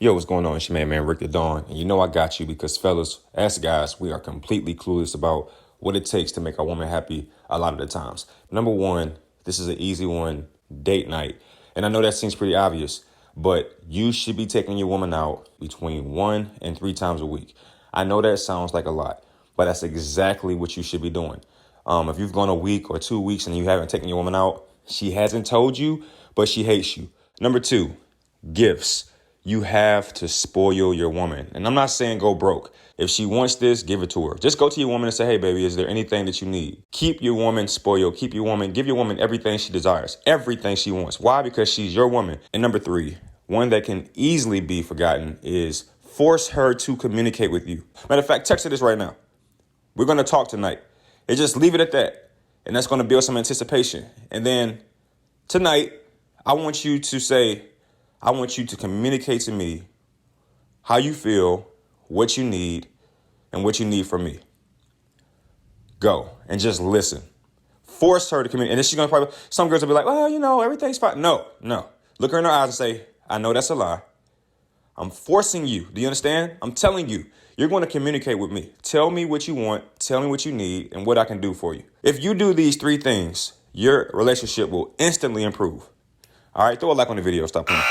Yo, what's going on? It's your man, Rick the Dawn. And you know I got you because, fellas, as guys, we are completely clueless about what it takes to make a woman happy a lot of the times. Number one, this is an easy one, date night. And I know that seems pretty obvious, but you should be taking your woman out between 1 and 3 times a week. I know that sounds like a lot, but that's exactly what you should be doing. If you've gone a week or 2 weeks and you haven't taken your woman out, she hasn't told you, but she hates you. Number two, gifts. You have to spoil your woman. And I'm not saying go broke. If she wants this, give it to her. Just go to your woman and say, hey, baby, is there anything that you need? Keep your woman spoiled. Keep your woman, give your woman everything she desires, everything she wants. Why? Because she's your woman. And number three, one that can easily be forgotten is force her to communicate with you. Matter of fact, text her this right now. We're going to talk tonight. And just leave it at that. And that's going to build some anticipation. And then tonight, I want you to communicate to me how you feel, what you need, and what you need from me. Go and just listen. Force her to communicate. And then she's going to probably, some girls will be like, well, everything's fine. No. Look her in her eyes and say, I know that's a lie. I'm forcing you. Do you understand? I'm telling you, you're going to communicate with me. Tell me what you want, tell me what you need, and what I can do for you. If you do these 3 things, your relationship will instantly improve. All right, throw a like on the video. Stop playing.